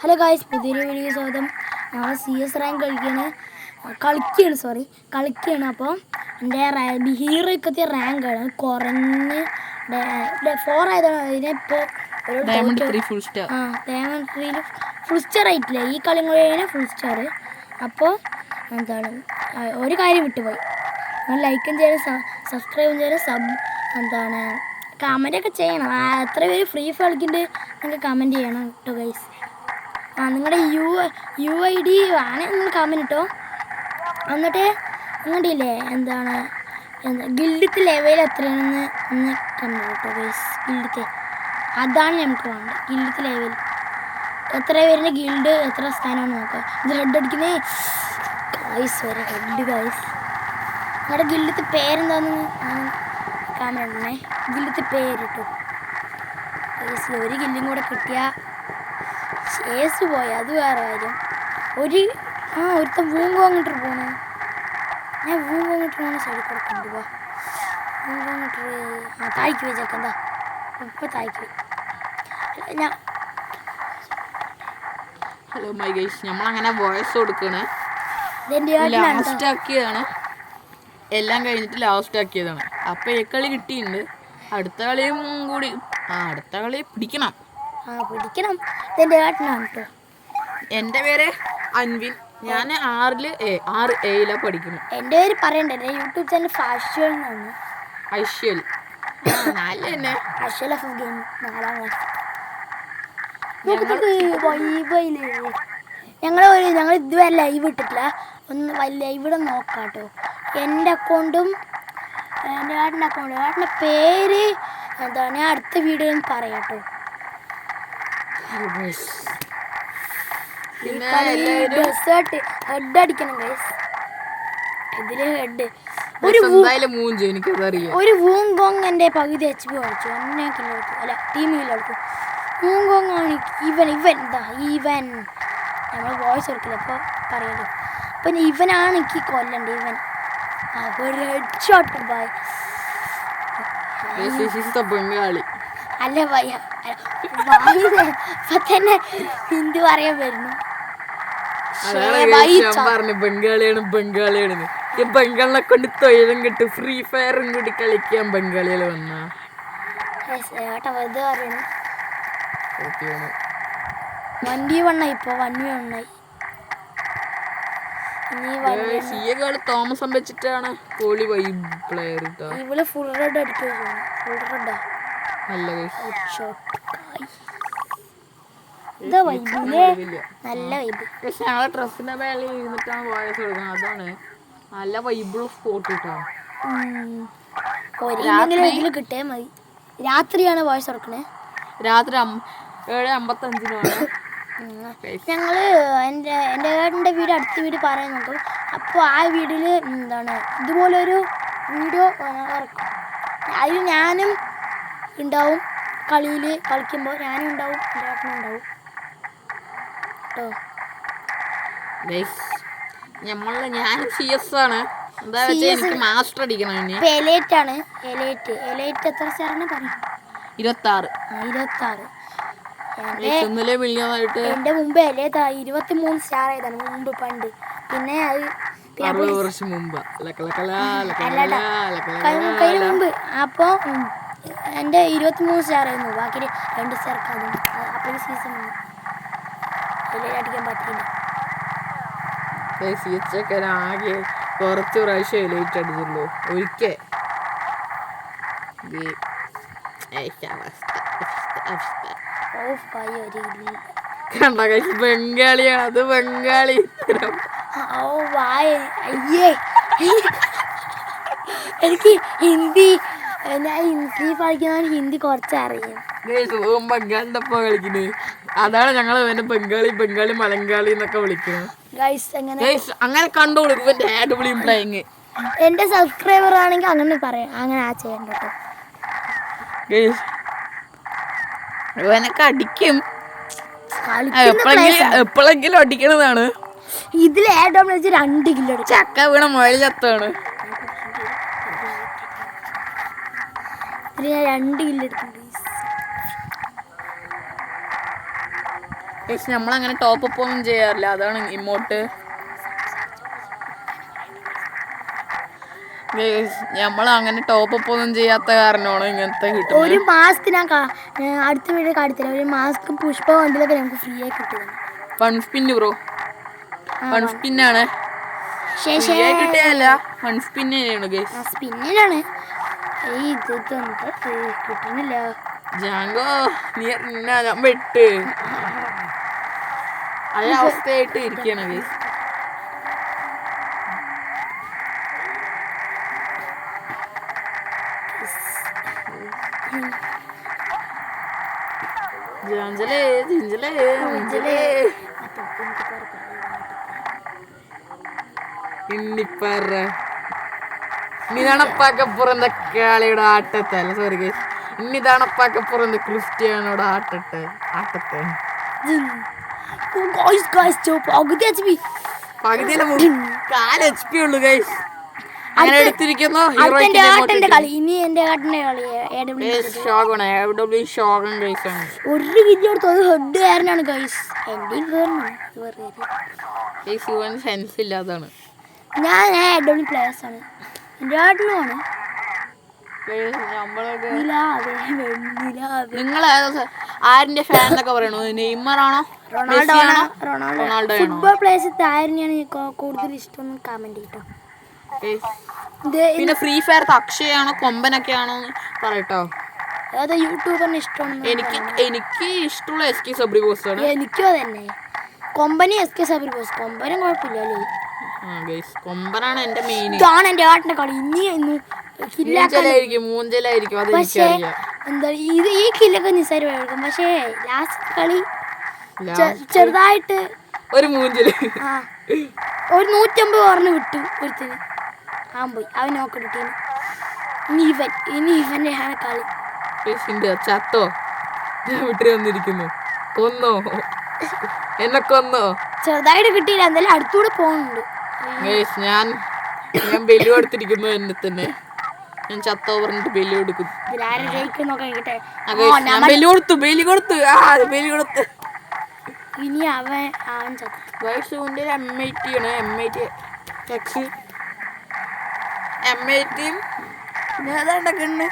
Hello guys, പുതിയൊരു video സ്വാഗതം. ഞങ്ങൾ CS റാങ്ക് കളിക്കുകയാണ്. അപ്പോൾ എൻ്റെ ഹീറോയ്ക്കത്തെ റാങ്കാണ് കുറഞ്ഞ് 4 ആയതാണ്. അതിനിപ്പോൾ diamond 3 full star. Diamond 3 full star ആയിട്ടില്ല. ഈ കളി കൂടെ ഫുൾ സ്റ്റാർ. അപ്പോൾ എന്താണ് ഒരു കാര്യം വിട്ടുപോയി. നിങ്ങൾ ലൈക്കും ചെയ്യണം, സബ്സ്ക്രൈബും ചെയ്യണം, എന്താണ് കമൻറ്റൊക്കെ ചെയ്യണം. എത്ര പേര് ഫ്രീ ഫയർ കളിക്കുന്നുണ്ട് നിങ്ങൾക്ക് കമൻറ്റ് ചെയ്യണം കേട്ടോ ഗൈസ്. നിങ്ങളുടെ UID ആണെങ്കിൽ നിങ്ങൾ കമൻറ്റ് ഇട്ടോ. എന്നിട്ട് നിങ്ങളുടെയില്ലേ എന്താണ് ഗിൽഡത്തെ ലെവൽ എത്രയാണെന്ന് ഒന്ന് കമൻറ്റ് കേട്ടോ ഗൈസ്. ഗിൽഡത്തെ അതാണ് നമുക്ക് വേണ്ടത്. ഗിൽഡത്തെ ലെവൽ എത്ര പേരുടെ ഗിൽഡ് എത്ര സ്ഥാനമാണ് നോക്കാം. ഇത് ഹെഡ് അടിക്കുന്നേ ഗൈസ്, വരെ ഹെഡ് ഗൈസ്. നിങ്ങളുടെ ഗിൽഡത്തെ പേരെന്താണെന്ന് കമൻറ്റ് ഇടണേ. ഗിൽഡത്തെ പേര് കേട്ടോ ഗൈസ്. ഒരു ഗില്ലും കൂടെ കിട്ടിയാൽ ശേസ് പോയി, അത് വേറെ കാര്യം. ഒരുത്തൻ വൂങ്കോ അങ്ങോട്ട് പോണു. ഞാൻ വൂങ്കോ അങ്ങോട്ട് പോകണ സൈഡിൽ കൂടെ കൊണ്ടുപോവാ. വൂങ്കോ അങ്ങോട്ട് താഴ്ക്ക് വെച്ചേക്കെന്താ ഇപ്പം താഴ്ക്ക് ഞാൻ. ഹലോ മൈ ഗൈസ്, നമ്മളങ്ങനെ വോയിസ് കൊടുക്കണേ. ലാസ്റ്റ് ആക്കിയതാണ്, എല്ലാം കഴിഞ്ഞിട്ട് ലാസ്റ്റ് ആക്കിയതാണ്. അപ്പം ഈ കളി കിട്ടിയിട്ടുണ്ട്. അടുത്ത കളിയും കൂടി അടുത്ത കളി പിടിക്കണം. ഇതെൻ്റെ ഏട്ടനാണ് കേട്ടോ. എൻ്റെ പേര് അൻവിൻ. ഞാൻ 6A പഠിക്കുന്നു. എൻ്റെ പേര് പറയണ്ടേ, എൻ്റെ യൂട്യൂബ് ചാനൽ ഫാഷ്യൽ എന്നാണ്. ഐശ്വൽ നല്ല തന്നെ. ഐശ്വൽ ഓഫ് ഗെയിം 4ാം ക്ലാസ്. ഞങ്ങൾ ഇതുവരെ ലൈവ് ഇട്ടിട്ടില്ല. ഒന്ന് ലൈവ് നോക്കാം കേട്ടോ. എൻ്റെ അക്കൗണ്ടും എൻ്റെ ഏട്ടൻ്റെ അക്കൗണ്ടും. ഏട്ടൻ്റെ പേര് എന്താണ് ഞാൻ അടുത്ത വീഡിയോയിൽ പറയാം കേട്ടോ. ഹെഡ് അടിക്കണം ഗൈസ്. ഇതില് ഹെഡ് ഒരു വൂങ്കോങ് എൻ്റെ പകുതി HP കളിച്ചു. എന്നെ കില്ലെടുക്കും, അല്ല ടീം കില്ലെടുക്കും. വൂങ്കോങ് ആണ് ഇവൻ നമ്മൾ വോയിസ് കൊടുക്കില്ല അപ്പോൾ പറയല്ലോ. അപ്പം ഇവനാണ് എനിക്ക് കൊല്ലണ്ട്. ഇവൻ ഒരു ഹെഡ് ഷോട്ട് ബൈ. അല്ല ഭയ ഇപ്പൊ തന്നെ ഹിന്ദി പറയാൻ വരുന്നു. ബംഗാളിയാണ്. ഈ ബംഗാളിനെ കൊണ്ട് തൊഴിലും കിട്ടും. ഫ്രീ ഫയറും കൂടി കളിക്കാൻ ബംഗാളികൾ വന്നാ വെറുതെ പറയണം. വണ്ടി വണ്ണായി ഇപ്പൊ വണ്ണായി. തോമസം വെച്ചിട്ടാണ് പോളി വൈബ് പ്ലെയർ. ഇവള് ഫുൾ റെഡ് അടിക്കുക. ഫുൾ റെഡാ നല്ല നല്ല വൈബ്. പക്ഷെ ഞങ്ങളെ ഡ്രസ്സിന്റെ മേലെ ഇരുന്നിട്ടാണ് വോയിസ് കൊടുക്കുന്നത്. അതാണ് നല്ല വൈബിൾ സ്പോട്ട് കിട്ടാ. ഇതിൽ കിട്ടിയാൽ മതി. രാത്രിയാണ് വോയിസ് കൊടുക്കണേ. രാത്രി 7:55 ഞങ്ങള് എൻ്റെ ഏട്ടൻ്റെ വീട് അടുത്ത വീട് പറയാൻ നോക്കും. അപ്പോൾ ആ വീട്ടിൽ എന്താണ് ഇതുപോലൊരു വീഡിയോ ഇറക്കും. അതിൽ ഞാനും ഉണ്ടാവും. കളിക്കുമ്പോൾ ഞാനും ഉണ്ടാവും, എൻ്റെ ഏട്ടനും ഉണ്ടാവും കേട്ടോ. ഞാൻ CS ആണ്. എന്താ വെച്ചാൽ എനിക്ക് മാസ്റ്റർ അടിക്കണം. എലൈറ്റ് എത്ര സ്റ്റാറാണ് പറയും? 26. എൻ്റെ മുമ്പ് 23 സ്റ്റാർ ആയതാണ് മുമ്പ് പണ്ട്. പിന്നെ അത് 60 വർഷം മുമ്പ് മുമ്പ്. അപ്പോൾ എൻ്റെ 23 സ്റ്റാർ ആയിരുന്നു. ബാക്കി 2 സ്റ്റാർ അപ്പോൾ ഈ സീസൺ അടിക്കാൻ പറ്റില്ല. ആകെ കുറച്ച് പ്രാവശ്യം എലൈറ്റ് അടിച്ചുള്ളൂ. ഒരിക്കൽ കണ്ട കഴിച്ച് ബംഗാളിയാണ്. അത് ബംഗാളി എനിക്ക് ഹിന്ദി പഠിക്കുന്ന ഹിന്ദി കുറച്ചറിയാം. ബംഗാളിന്റെ ഒപ്പം കളിക്കുന്നത്. അതാണ് ഞങ്ങൾ ഇവന്റെ ബംഗാളി മലങ്കാളി എന്നൊക്കെ വിളിക്കുന്നത്. അങ്ങനെ കണ്ടോളൂ ഇവന്റെ അടിപൊളിയും പ്ലേയിങ്. എന്റെ സബ്സ്ക്രൈബർ ആണെങ്കിൽ അങ്ങനെ പറയാം. അങ്ങനെ ചെയ്യണ്ട കേട്ടോ. ഇവനൊക്കെ അടിക്കും, എപ്പോഴെങ്കിലും അടിക്കണതാണ്. ഇതിൽ 2 കിലോ ചക്ക വീണ മുഴ ചത്താണ്. 2 കിലോ എടുക്കുന്നുണ്ട്. പക്ഷെ നമ്മളങ്ങനെ ടോപ്പ് അപ്പ് ഒന്നും ചെയ്യാറില്ല, അതാണ് ഇമോട്ട്. നമ്മളങ്ങനെ ടോപ്പ് അപ്പ് ഒന്നും ചെയ്യാത്ത കാരണമാണ് ഇങ്ങനത്തെ കിട്ടുന്നത്. ഒരു മാസ്ക് ഞാൻ അടുത്ത വീഡിയോ കാണിത്തരാം. ഒരു മാസ്കും പുഷ്പ വണ്ടിലൊക്കെ നമുക്ക് ഫ്രീ ആയി കിട്ടുന്നത്. വൺ സ്പിൻ ബ്രോ, വൺ സ്പിന്നാണ്, കിട്ടിയല്ല വൺ സ്പിന്നാണ് ഗൈസ്. സ്പിന്നിലാണ് ഇത് കിട്ടുന്നില്ല. ജാങ്കോ നീ ഞാൻ വെട്ട് അതേ അവസ്ഥയായിട്ട് ഇരിക്കുകയാണ് ഗൈസ്. ஜாஞ்சலே ஜிஞ்சலே முஞ்சலே இன்னிப்பாரு இனிதான பார்க்க போற இந்த காளையோட ஆட்டத்தை, அல்ல சாரி கைஸ், இனிதான பார்க்க போற இந்த கிறிஸ்டியானோட ஆட்டத்தை. പകുതിയിലെ കാല് HP ഉള്ളു ഗൈസ്. അങ്ങനെ എടുത്തിരിക്കുന്നു ഒരു കിലോ എടുത്തത് ഹെഡ് കാരനാണ് ഗൈസ്. സെൻസ് ഇല്ലാതാണ്. ഞാൻ ഹെഡ് പ്ലേയേഴ്സ് ആണ്, എൻ്റെ ഏട്ടനുമാണ്. നിങ്ങൾ ആരിന്റെ ഫാൻ എന്നൊക്കെ പറയണോ? നെയ്മർ ആണോ റൊണാൾഡോ? ഫുട്ബോൾ പ്ലേയേഴ്സ് ആരെയാണ് കൂടുതൽ ഇഷ്ടം? കമന്റ് ചെയ്യട്ടോ. പിന്നെ ഫ്രീ ഫയർ അക്ഷയാണോ കൊമ്പനൊക്കെ ആണോ പറയട്ടോ. ഏതാ യൂട്യൂബറിന് ഇഷ്ടം? എനിക്ക് ഇഷ്ടമുള്ള SK സബ്രി ബോസ് ആണ്. എനിക്കും തന്നെ കൊമ്പനി SK സബ്രി ബോസ്. കൊമ്പനും കുഴപ്പമില്ലല്ലേ? കൊമ്പനാണ് എന്റെ മെയിൻ. ഇതാണ് എന്റെ ആട്ടിന്റെ കളി. മൂഞ്ചലായിരിക്കും പക്ഷേ എന്താ ഇത് ഈ കില്ലൊക്കെ നിസ്സാരമായിരിക്കും, പക്ഷേ ലാസ്റ്റ് കളി ചെറുതായിട്ട് ഒരു മൂഞ്ചല് ഒരു 150 ഓർന്ന് വിട്ടു ഒരുത്തിന്. പോയി അവൻ നോക്കിട്ട് ഇനി ഇവന്റെ കളി. ചത്തോ? ഞാൻ വീട്ടിൽ വന്നിരിക്കുന്നു. കൊന്നോ എന്നെ കൊന്നോ? ചെറുതായിട്ട് കിട്ടിയില്ല, എന്തായാലും അടുത്തൂടെ പോകുന്നുണ്ട്. ഞാൻ ബെല്ലു കൊടുത്തിരിക്കുന്നു എന്നെ തന്നെ. ഞാൻ ചത്തോ പറഞ്ഞിട്ട് ബെല്ലു കൊടുക്കും. ബെല്ലു കൊടുത്തു. ഇനി അവൻ ചത്തു. M80 ആണ്, M80 ഏതാണ്ടൊക്കെ ഉണ്ട്.